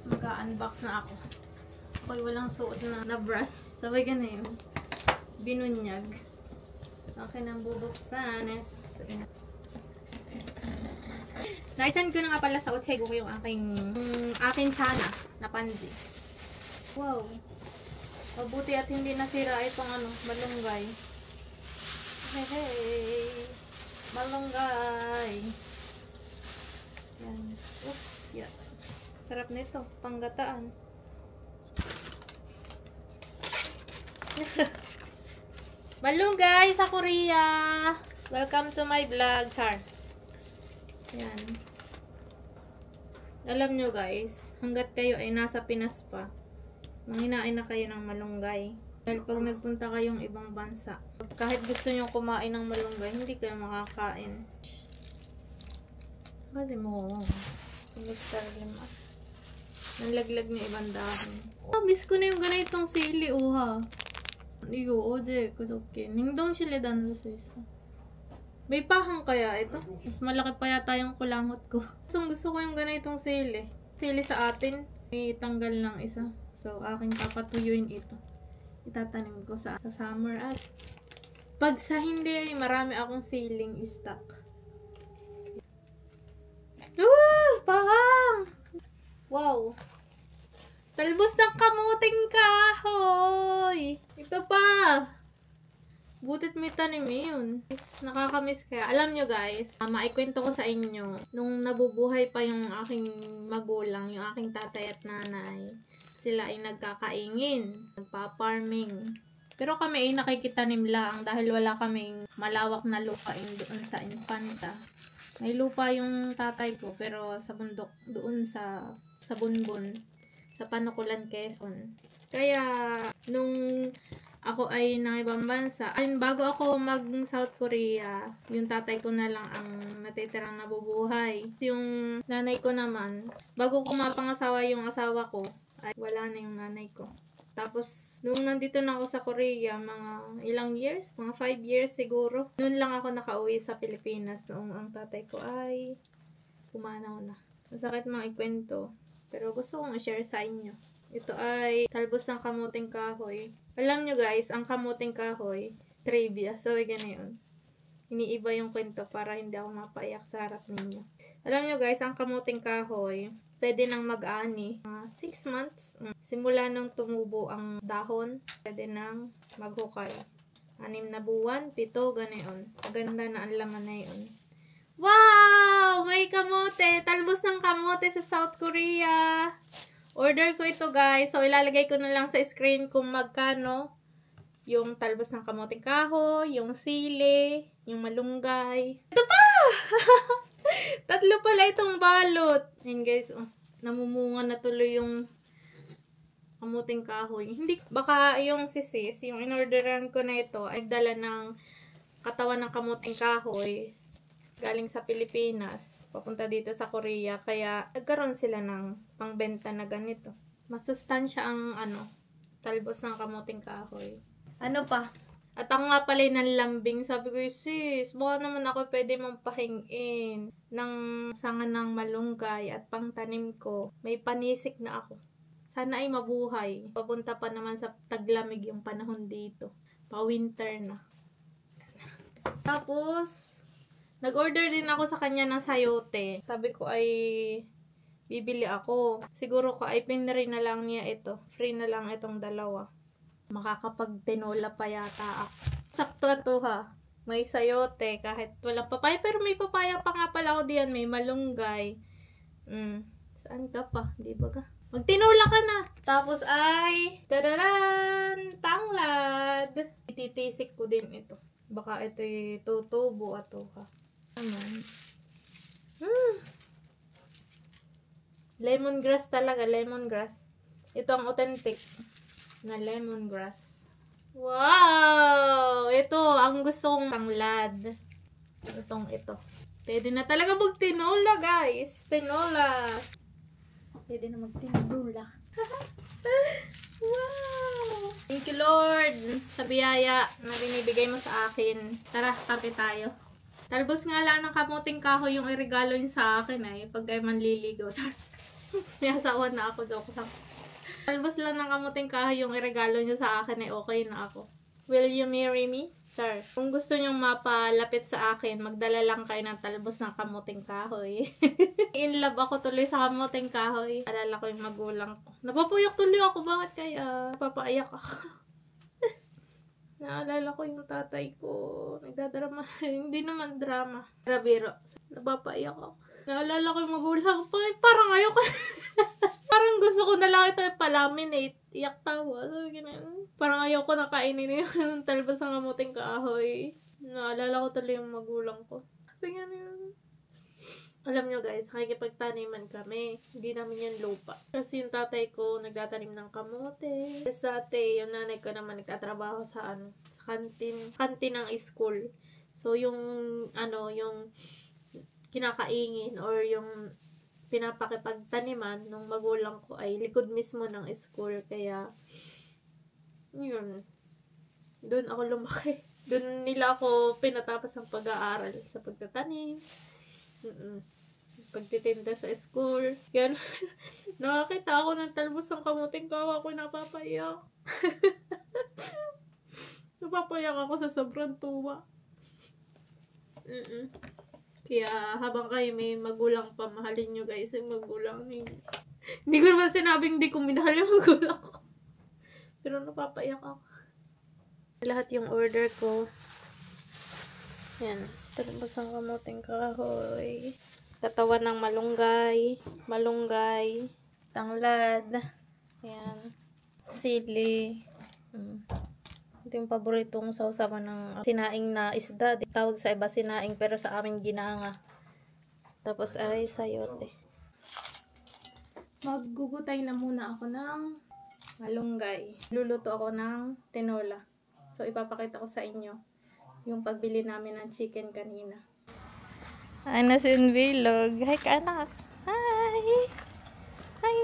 Mag-unbox na ako. Ako'y walang suot na brush. Sabay ka na yun. Binunyag. Okay nang bubuksan. Naisan ko na nga pala sa Ochego ko yung aking sana na panzi. Wow. Mabuti at hindi nasira itong malunggay. Hey. Malunggay. Yan. Oops. Yan. Sarap nito. Panggataan. Malunggay sa Korea. Welcome to my vlog, Char. Yan. Alam nyo guys, hanggat kayo ay nasa Pinas pa, manghinain na kayo ng malunggay. Dahil pag nagpunta kayong ibang bansa, kahit gusto nyo kumain ng malunggay, hindi kayo makakain. Kasi mo, nalaglag na ibang dahon. Miss ko na yung ganitong sili, uha. Iyo, oje, kudoke. Ningdong sila dan sa isa. May pahang kaya ito? Mas malaki pa yata yung kulangot ko. Gusto ko yung ganitong sili. Sili sa atin, may tanggal ng isa. So, aking papatuyuin ito. Itatanim ko sa summer at pag sa hindi, marami akong siling stock. Pahang! Wow! Talbos ng kamuting kahoy! Ito pa! Butit may tanim yun. Nakakamiss kaya. Alam nyo guys, maikwento ko sa inyo, nung nabubuhay pa yung aking magulang, yung aking tatay at nanay, sila ay nagkakaingin, nagpa-farming. Pero kami ay nakikitanim lang dahil wala kaming malawak na lupa doon sa Infanta. May lupa yung tatay ko pero sa bundok doon sa Bunbun, sa Panukulan, Quezon. Kaya nung ako ay nang ibang bansa, bago ako mag South Korea, yung tatay ko na lang ang natitirang nabubuhay. Yung nanay ko naman, bago ko mapangasawa yung asawa ko, ay wala na yung nanay ko. Tapos, nung nandito na ako sa Korea, mga ilang years, mga 5 years siguro, noon lang ako nakauwi sa Pilipinas noong ang tatay ko ay pumanaw na. Masakit mga ikwento, pero gusto kong i-share sa inyo. Ito ay talbos ng kamuting kahoy. Alam nyo guys, ang kamuting kahoy, trivia, so ganyan. Iniiba yung kwento para hindi ako mapaiyak sa harap ninyo. Alam nyo guys, ang kamuting kahoy, pwede nang mag-ani. 6 months, simula nung tumubo ang dahon, pwede nang maghukay. 6 na buwan, 7, ganoon. Maganda na ang laman na yun. Wow! May kamote! Talbos ng kamote sa South Korea! Order ko ito guys. So, ilalagay ko na lang sa screen kung magkano yung talbos ng kamuting kahoy, yung sili, yung malunggay. Ito pa! Tatlo pala itong balot. Ayan guys, namumunga na tuloy yung kamuting kahoy. Hindi, baka yung sis, yung inorderan ko na ito, ay dala ng katawan ng kamuting kahoy galing sa Pilipinas. Papunta dito sa Korea, kaya nagkaroon sila ng pangbenta na ganito. Masustansya ang talbos ng kamuting kahoy. Ano pa? At ako nga pala ng lambing. Sabi ko, sis, baka naman ako pwede mong pahingin ng sanga ng malunggay at pangtanim ko. May panisik na ako. Sana ay mabuhay. Papunta pa naman sa taglamig yung panahon dito. Pa-winter na. Tapos, nag-order din ako sa kanya ng sayote. Sabi ko ay bibili ako. Siguro ko ay pinri na lang niya ito. Free na lang itong dalawa. Makakapag-tinola pa yata ako. Sakto ito ha. May sayote kahit walang papaya. Pero may papaya pa nga pala ako diyan. May malunggay. Saan ka pa? Di ba ka? Magtinola ka na. Tapos ay tadaran! Tanglad! Ititisik ko din ito. Baka ito'y tutubo ato ha. Lemongrass talaga, lemongrass. Ito ang authentic na lemongrass. Wow! Ito, ang gusto kong tanglad. Ito. Pwede na talaga magtinola, guys. Tinola. Pwede na magtinola. Wow! Thank you, Lord, sa biyaya na binibigay mo sa akin. Tara, kape tayo. Talbos nga lang ng kamuting kahoy yung iregalo niyo sa akin pag ay manliligaw. May asawa na ako, joke lang. Talbos lang ng kamuting kahoy yung iregalo niyo sa akin, okay na ako. Will you marry me? Sir, kung gusto nyong mapalapit sa akin, magdala lang kayo ng talbos ng kamuting kahoy. In love ako tuloy sa kamuting kahoy. Alala ko yung magulang ko. Napapayak tuloy ako. Bakit kaya? Napapaiyak ako. Naalala ko yung tatay ko. Nagdadrama. Hindi naman drama. Rabiro. Napapaiyak ako. Naalala ko yung magulang ko. Parang ayoko. Parang gusto ko na lang ito palaminate. Iyak tawa. Sabi ko na, parang ayoko na kainin yung talbos ng kamuting kahoy. Naalala ko tuloy yung magulang ko. Sabi nga na yun. Alam nyo guys, nakikipagtaniman kami. Hindi namin yan lupa. Kasi yung tatay ko nagtatanim ng kamote. Tapos dati, yung nanay ko naman nagtatrabaho sa kantin ng school. So yung yung kinakaingin or yung pinapakipagtaniman ng magulang ko ay likod mismo ng school. Kaya, yun. Doon ako lumaki. Doon nila ako pinatapos ang pag-aaral sa pagtatanim. Pagtitinda sa school. Yan. Nakakita ako ng talbos ng kamuting kahoy. Ako napapaiyak. Napapaiyak ako sa sobrang tuwa. Kaya habang kayo may magulang pa, mahalin nyo guys yung magulang. Hindi ko naman sinabing hindi ko minahal yung magulang ko. Pero napapaiyak ako. Lahat yung order ko. Yan. Talbos ng kamuting kahoy. Katawan ng malunggay, tanglad, ayan, sili. Ito yung paboritong sausawan ng sinaing na isda. Tawag sa iba sinaing pero sa amin ginanga. Tapos ay sayote. Maggugutay na muna ako ng malunggay. Luluto ako ng tinola. So ipapakita ko sa inyo yung pagbili namin ng chicken kanina. Anas in vlog. Hi ka anak. Hi. Hi.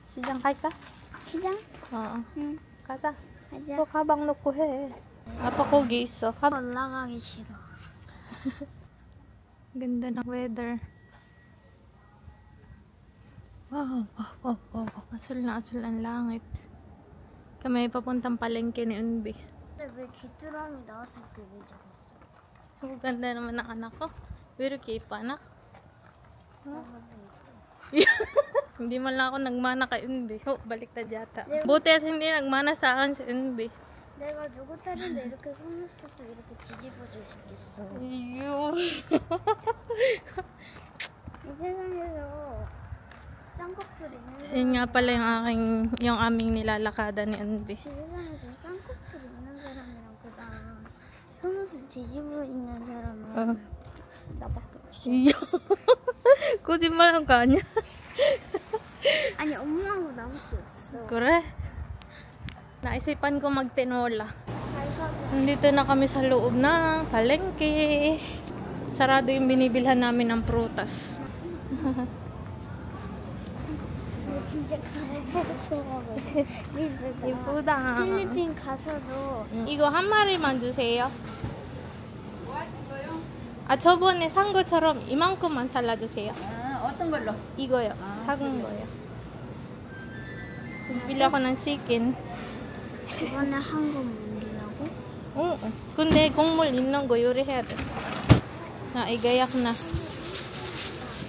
시장 갈까? 시장? 가자. 가자. 또 가방 놓고 해. 아빠 거기 있어. 올라가기 싫어. Ganda ng weather. Wow. Asul na asul ang langit. Kami papuntang palengke ni Unbi. 근데 왜 귀뚜라미 나왔을 때 왜 잡았어? Ang ganda naman ng anak ko. Pero ipa anak. Hindi man lang ako nagmana kay Unbi. Baliktad yata. Buti at hindi nagmana sa akin si Unbi. 내가 누구 딸인데 이렇게 속눈썹도 이렇게 뒤집어줄 수 있겠어. Iyo. 이 세상에서 쌍꺼풀 있는 Yun nga pala yung aming nilalakada ni Unbi. 이 세상에서 쌍꺼풀 있는 사람이랑 그다음 속눈썹 뒤집어 있는 사람은 나밖에 없어. Iyo. 거짓말한 거 아니야? 아니 엄마하고 나밖에 없어. Kore? Naisipan ko magtinola. 갈가고 Nandito na kami sa loob ng palengke. Sarado yung binibilhan namin ng prutas. 진짜 가보고 비슷하다. 예쁘다. 필리핀 가서도 이거 한 마리만 주세요. 아, 저번에 산 것처럼 이만큼만 잘라주세요. 어떤 걸로? 이거요. 작은 거요. bili ako ng chicken. 저번에 한 거 먹으려고? Oo. 근데 국물 있는 거 요리해야 돼. 나 igayak na.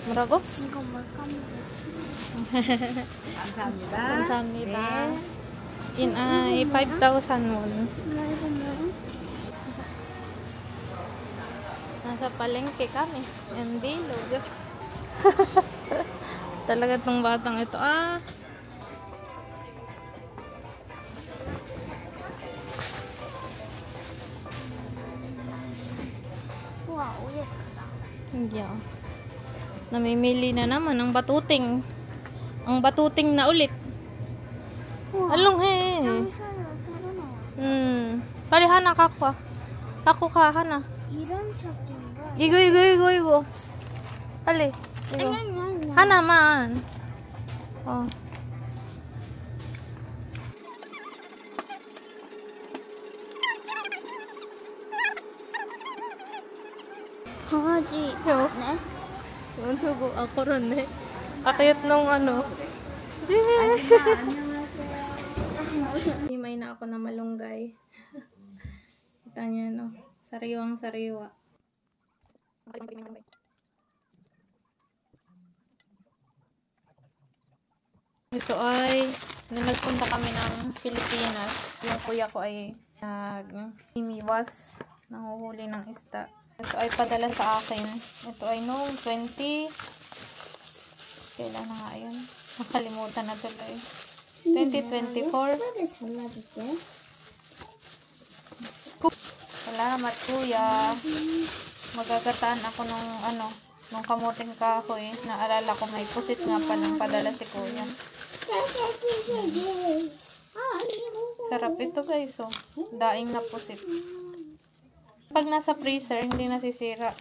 뭐라고? 이거 뭘까 모르겠어. 감사합니다. 감사합니다. 네. In ay 5,000 won. 나 이거 뭐야? Nasa palengke kami. Yan bilog. Talaga tong batang ito. 우와 오예스다. Yeah. Namimili na naman ang batuting. Ang batuting na ulit. 우와. Along he. 사러 Pali hana kakwa. Kako ka hana. 이런 찾기인가? 이거. Pali. 아니 이거. 아니 아니. 하나만. 어. 강아지. 요. 네? 누구? 아, 그렇네. Akit nung ano. Himay na ako na malunggay. Kita niyo, no? Sariwang sariwa. Ito ay, nung nagpunta kami ng Pilipinas, yung kuya ko ay nag-imiwas, nanguhuli ng isda. Ito ay padala sa akin. Ito ay noong 20, kailan na nga yun? Nakalimutan na tuloy. 2024. Salamat kuya. Magagataan ako nung kamuting kahoy. Naalala ko may pusit nga pa ng padala si kuya. Sarap ito guys, oh. Daing na pusit. Pag nasa freezer, hindi nasisira.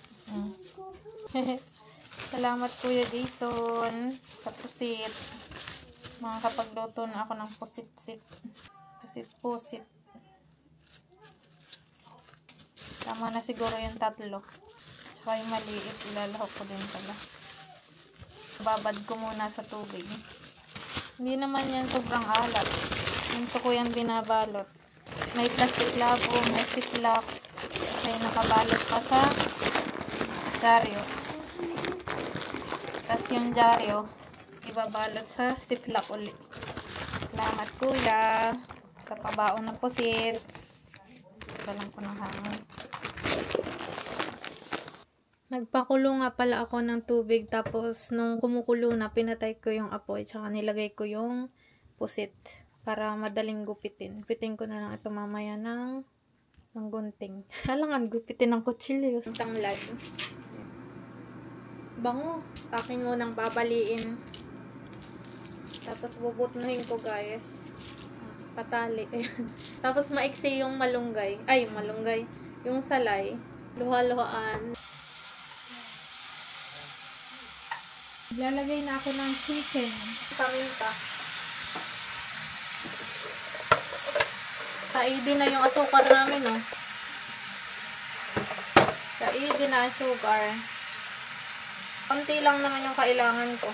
Salamat Kuya Jason sa pusit. Makakapagluto na ako ng pusit-sit. Pusit-pusit. Tama na siguro yung 3. Tsaka yung maliit, ilalahok ko din pala. Babad ko muna sa tubig. Hindi naman yan sobrang alat. Ito ko yan binabalot. May plastic labo, may ziplock. May nakabalot pa sa dyaryo. Tapos yung dyaryo, ibabalot sa ziplock ulit. Salamat kuya sa pabaon ng pusit. Dalang ko ng hangin. Nagpakulo nga pala ako ng tubig, tapos nung kumukulo na, pinatay ko yung apoy, tsaka nilagay ko yung pusit para madaling gupitin. Gupitin ko na lang ito mamaya ng gunting. Halangan gupitin ng kutsilyo. Tanglad. Bango. Akin munang babaliin. Tapos bubutnuhin ko guys. Patali. Tapos maiksi yung malunggay. Ay, malunggay. Yung salay. Luha-luhaan. Lalagay na ako ng chicken. Paminta. Kaidi na yung asukar namin, oh. Kaidi na ang sugar. Konti lang naman yung kailangan ko.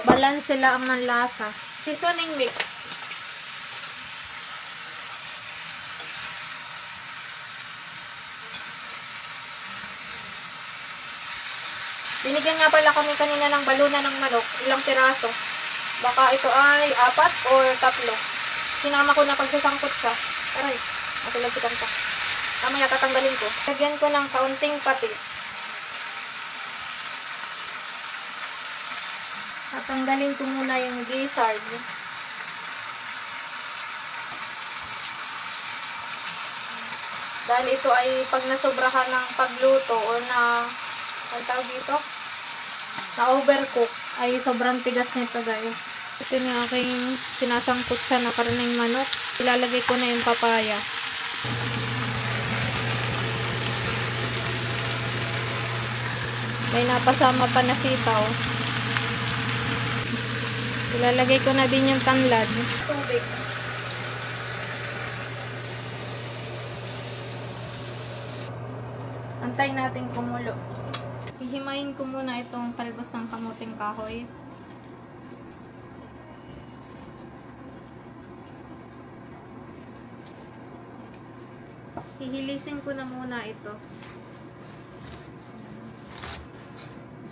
Balance sila ang ng lasa. Seasoning mix. Binigyan nga pala kami kanina ng baluna ng manok. Ilang piraso. Baka ito ay 4 or 3. Sinama ko na pagsasangkot siya. Aray, matulagpitan pa. Mamaya tatanggalin ko. Lagyan ko ng kaunting patis. Tatanggalin ko muna yung gizzard. Dahil ito ay pag nasobrahan ng pagluto o na ang tawag dito, na overcook, ay sobrang tigas nito guys. Ito yung aking sinasangkot sa nakarning manok. Ilalagay ko na yung papaya. May napasama pa na sitaw. Ilalagay ko na din yung tanglad. Tubig. Antay natin kumulo. Hihimayin ko muna itong talbos ng kamuting kahoy. Hihilisin ko na muna ito.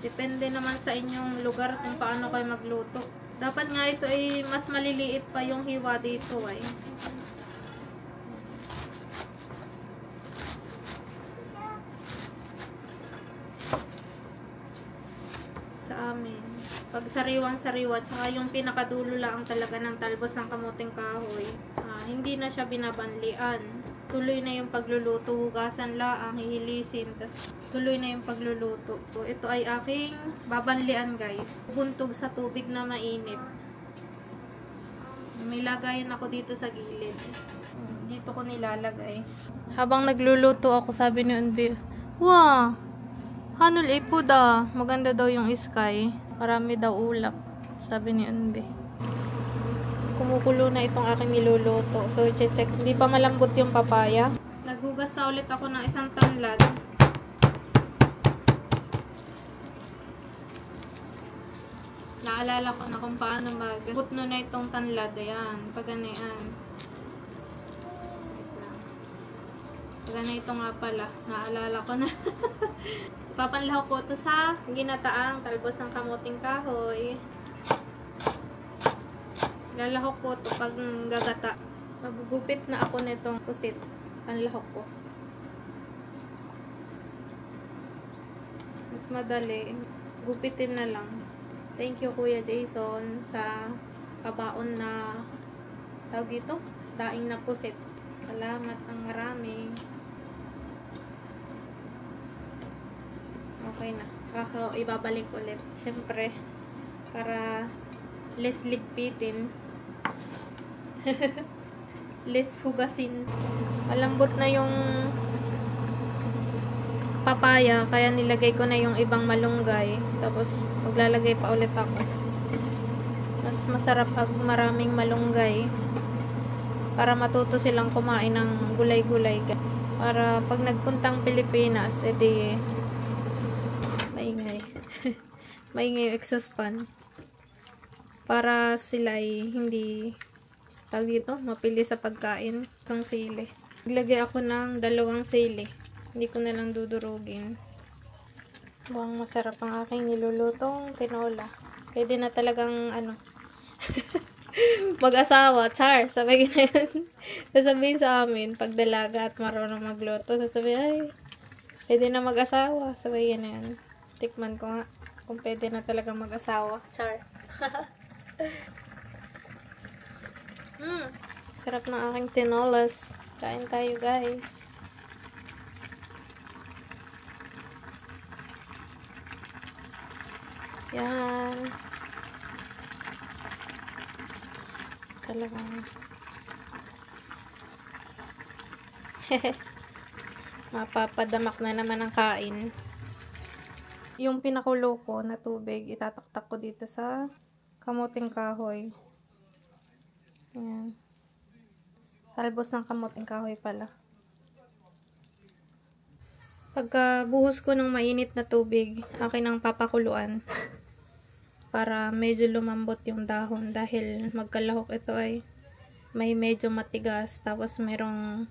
Depende naman sa inyong lugar kung paano kayo magluto. Dapat nga ito ay mas maliliit pa yung hiwa dito ay. Pag sariwang-sariwa, tsaka yung pinakadulo lang talaga ng talbos ng kamuting kahoy, hindi na siya binabanlian. Tuloy na yung pagluluto, hugasan lang, hihilisin, tas tuloy na yung pagluluto. So, ito ay aking babanlian guys. Buntog sa tubig na mainit. May lagayan ako dito sa gilid. Dito ko nilalagay. Habang nagluluto ako, sabi ni Unbi, "Wow! Hanol ipod ah. Maganda daw yung sky. Marami daw ulap." Sabi ni Unbi. Kumukulo na itong aking niluluto. So, check. Hindi pa malambot yung papaya. Naghugas na ulit ako ng isang tanglad. Naalala ko na kung paano mag-putno na itong tanlad. Ayan, pag yan. Pag ito nga pala, naalala ko na. Papanlaho ko ito sa ginataang talbos ng kamuting kahoy. Lalahok ko ito pag gagata. Magugupit na ako nitong pusit. Panlahok ko. Mas madali. Gupitin na lang. Thank you Kuya Jason sa pabaon na tawag dito, daing na pusit. Salamat ang marami. Okay na. Tsaka ko ibabalik ulit. Siyempre, para less ligpitin. Less hugasin. Malambot na yung papaya, kaya nilagay ko na yung ibang malunggay. Tapos, maglalagay pa ulit ako. Mas masarap pag maraming malunggay. Para matuto silang kumain ng gulay-gulay. Para pag nagpuntang Pilipinas, edi maingay. Maingay yung exhaust fan. Para sila ay hindi tawag dito, mapili sa pagkain. Isang sili. Naglagay ako ng 2 sili. Hindi ko na lang dudurugin. Mukhang masarap ang aking nilulutong tinola. Pwede na talagang ano mag-asawa. Char! Sabihin na yun. Sasabihin sa amin pag dalaga at marunong magluto. Sasabihin, ay pwede na mag-asawa. Sabihin na yan. Tikman ko nga kung pwede na talagang mag-asawa. Char! Sarap ng aking tinolas. Kain tayo guys. Yan. Talagang mapapadamak na naman ang kain. Yung pinakulo ko na tubig, itataktak ko dito sa kamuting kahoy. Ayan. Talbos ng kamuting kahoy pala. Pagka buhos ko ng mainit na tubig, akin ang papakuluan para medyo lumambot yung dahon dahil magkalahok ito ay may medyo matigas tapos merong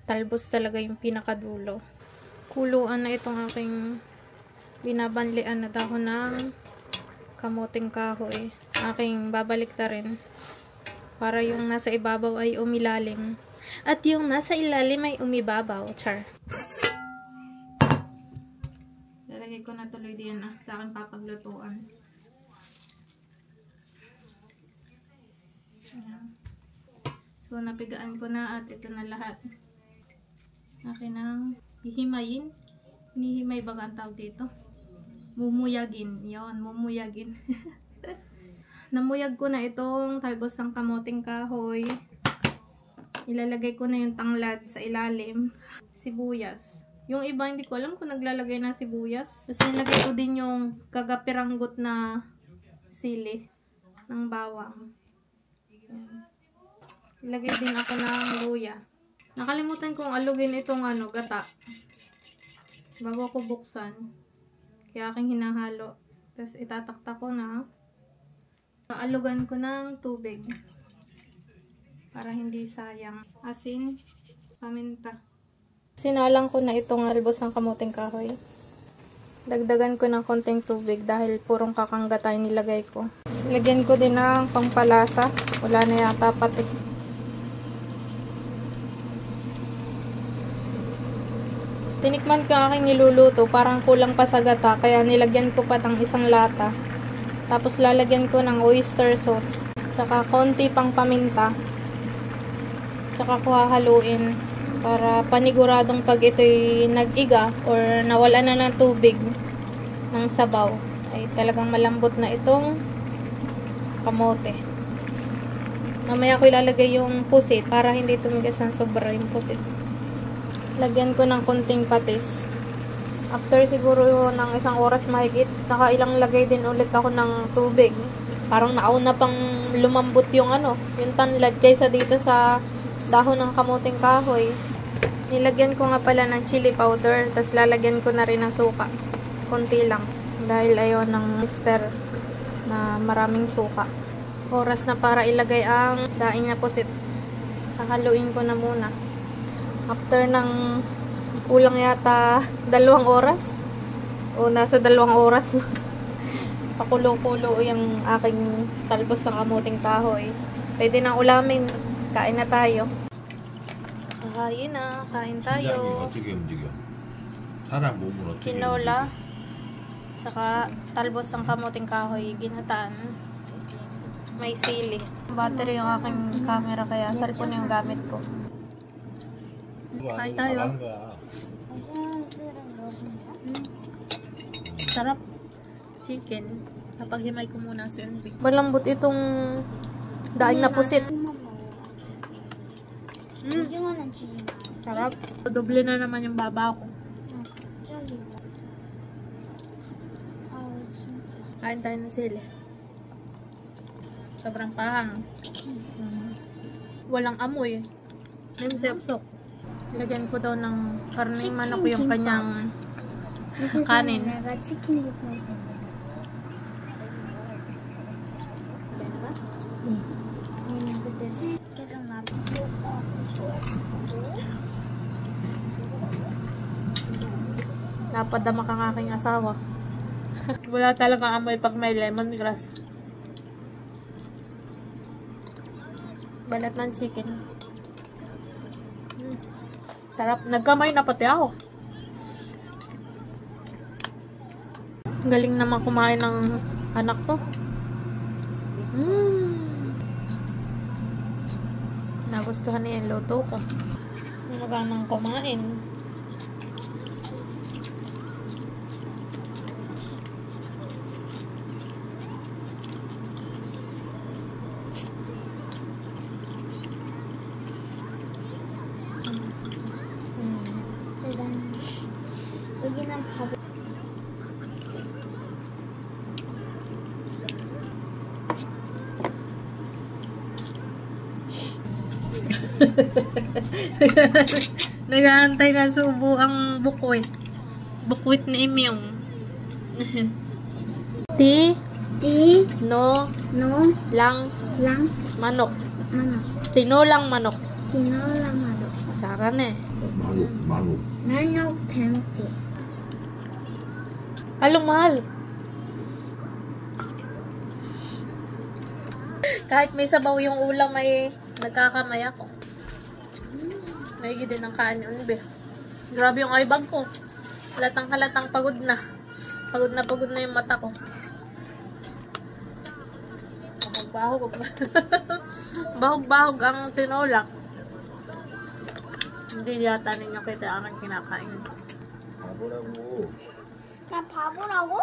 talbos talaga yung pinakadulo. Kuluan na itong aking binabanlian na dahon ng kamuting kahoy. Aking babalik na rin para yung nasa ibabaw ay umilalim at yung nasa ilalim ay umibabaw. Char! Lalagay ko na tuloy din sa aking papaglutuan. Ayan. So, napigaan ko na at ito na lahat. Akin ang hihimayin. Hinihimay baga ang tawag dito? Mumuyagin. Yon, mumuyagin. Namuyag ko na itong talbos ng kamuting kahoy. Ilalagay ko na yung tanglad sa ilalim. Sibuyas. Yung iba, hindi ko alam kung naglalagay na sibuyas. Tapos nilagay ko din yung kagapiranggot na sili ng bawang. Ayan. Ilagay din ako ng luya. Nakalimutan kong alugin itong gata. Bago ko buksan. Kaya aking hinahalo. Tapos itataktak ko na. Alugan ko ng tubig. Para hindi sayang. Asin, paminta. Sinalang ko na itong talbos ng kamuting kahoy. Dagdagan ko ng konting tubig dahil purong kakanggatay nilagay ko. Lagyan ko din ng pangpalasa. Wala na yata pati. Tinikman ko ang aking niluluto. Parang kulang pa sa gata. Kaya nilagyan ko pa ng isang lata. Tapos lalagyan ko ng oyster sauce. Tsaka konti pang paminta. Tsaka ko hahaluin. Para paniguradong pag ito'y nag-iga or nawala na ng tubig ng sabaw ay talagang malambot na itong kamote. Mamaya ko ilalagay yung pusit para hindi tumigas ng sobra yung pusit. Lagyan ko ng konting patis. After siguro ng 1 oras mahigit, nakailang lagay din ulit ako ng tubig. Parang nauna pang lumambot yung yung tanlad kaysa dito sa dahon ng kamuting kahoy. Nilagyan ko nga pala ng chili powder, tapos lalagyan ko na rin ng suka. Konti lang, dahil ayaw ng mister. na maraming suka. Oras na para ilagay ang daing na pusit. Hahaluin ko na muna. After ng kulang yata 2 oras. O nasa 2 oras na. Pakulo-kulo yung aking talbos ng kamuting kahoy. Pwede na ulamin. Kain na tayo. Kain na. Kain 심장이 tayo. 어떻게 움직여? 사람 몸을 어떻게 Tinola. 움직여? Tsaka talbos ng kamuting kahoy. Ginataan. May sili. Battery yung aking camera kaya cellphone yung gamit ko. 그거 kain 아니고 tayo. 잘하는 거야. 사람들은 먹은다. Sarap. Chicken. Napaghimay ko muna si Unbi. Malambot itong daing na pusit. 오징어는 주지 마. Sarap. Doble na naman yung baba ko. 갑자기. 아우 진짜. Kain tayo ng sili. Sobrang pahang. Walang amoy. Nimsepsok. Lagyan ko daw ng karning Chicken manok yung kimbap. kanyang 이 세상에 kanin. 내가 치킨 볶음 내가? 그때 계속 나 Napadama kang aking asawa. Wala talagang amoy pag may lemongrass. Balat ng chicken. Sarap. Nagkamay na pati ako. Galing naman kumain ng anak ko. Nagustuhan niya yung luto ko. Maganang kumain. 일단 여기는 밥 Nag-aantay na subo ang bukwit. Bukwit ni Imyong. Ti, 띠, no, 노, lang, 랑, manok. 만원 Tinolang manok. 디너랑 만원 마누 Sarap 마누. 만원 재밌지 Halong mahal. Kahit may sabaw yung ulam ay nagkakamay ako. Naigi din ang kain ni Unbe. Grabe yung eye bag ko. Halatang pagod na. Pagod na yung mata ko. Bahog-bahog. Bahog-bahog ang tinola. Hindi yata ninyo kita ang aking kinakain. 바보라고. 나 바보라고?